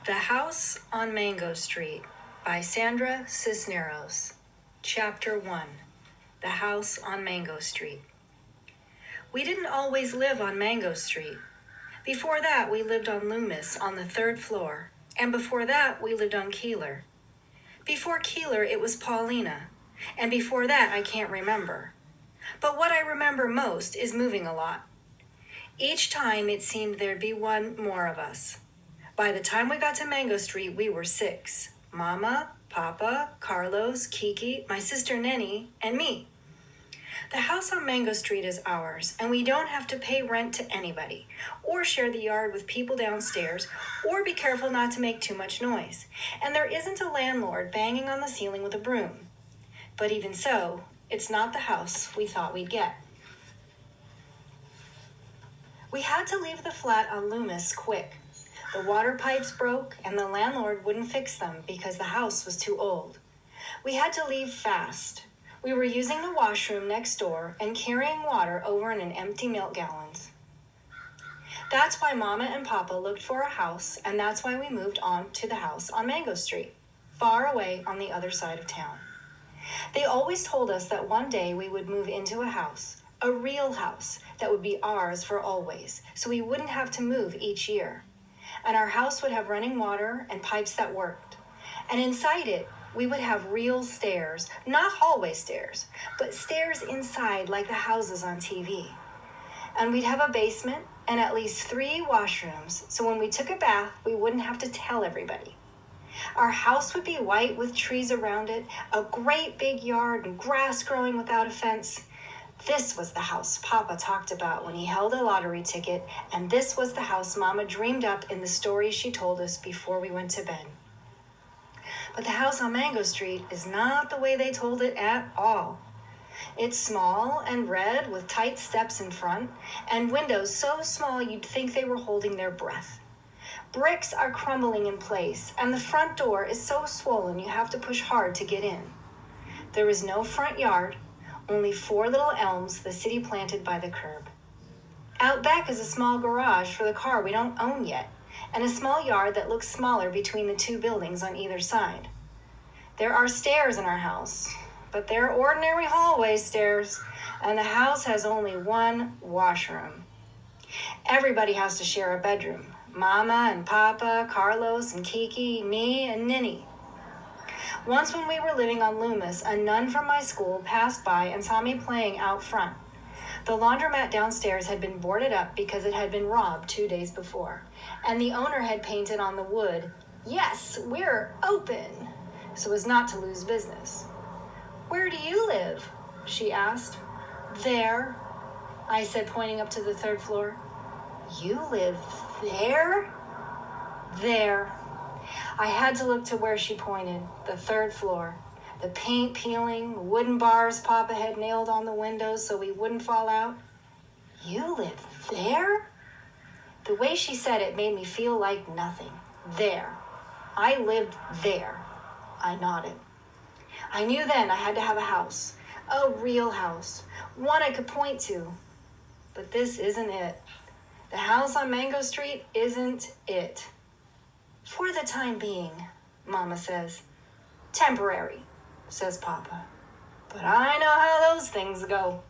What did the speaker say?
The House on Mango Street by Sandra Cisneros. Chapter 1. The House on Mango Street. We didn't always live on Mango Street. Before that, we lived on Loomis on the 3rd floor, and before that, we lived on Keeler. Before Keeler, it was Paulina, and before that, I can't remember. But what I remember most is moving a lot. Each time, it seemed there'd be one more of us. By the time we got to Mango Street, we were 6. Mama, Papa, Carlos, Kiki, my sister Nenny, and me. The house on Mango Street is ours, and we don't have to pay rent to anybody, or share the yard with people downstairs, or be careful not to make too much noise. And there isn't a landlord banging on the ceiling with a broom. But even so, it's not the house we thought we'd get. We had to leave the flat on Loomis quick. The water pipes broke, and the landlord wouldn't fix them because the house was too old. We had to leave fast. We were using the washroom next door and carrying water over in an empty milk gallons. That's why Mama and Papa looked for a house, and that's why we moved on to the house on Mango Street, far away on the other side of town. They always told us that one day we would move into a house, a real house that would be ours for always, so we wouldn't have to move each year. And our house would have running water and pipes that worked. And inside it, we would have real stairs, not hallway stairs, but stairs inside like the houses on TV. And we'd have a basement and at least 3 washrooms, so when we took a bath, we wouldn't have to tell everybody. Our house would be white with trees around it, a great big yard and grass growing without a fence. This was the house Papa talked about when he held a lottery ticket, and this was the house Mama dreamed up in the stories she told us before we went to bed. But the house on Mango Street is not the way they told it at all. It's small and red with tight steps in front, and windows so small you'd think they were holding their breath. Bricks are crumbling in place, and the front door is so swollen you have to push hard to get in. There is no front yard, only 4 little elms the city planted by the curb. Out back is a small garage for the car we don't own yet, and a small yard that looks smaller between the 2 buildings on either side. There are stairs in our house, but they're ordinary hallway stairs, and the house has only 1 washroom. Everybody has to share a bedroom. Mama and Papa, Carlos and Kiki, me and Ninny. Once when we were living on Loomis, a nun from my school passed by and saw me playing out front. The laundromat downstairs had been boarded up because it had been robbed 2 days before, and the owner had painted on the wood, "Yes, we're open," so as not to lose business. "Where do you live?" she asked. "There," I said, pointing up to the 3rd floor. "You live there?" "There." I had to look to where she pointed, the 3rd floor. The paint peeling, wooden bars Papa had nailed on the windows so we wouldn't fall out. "You live there?" The way she said it made me feel like nothing. There. I lived there. I nodded. I knew then I had to have a house. A real house. One I could point to. But this isn't it. The house on Mango Street isn't it. "For the time being," Mama says. "Temporary," says Papa. But I know how those things go.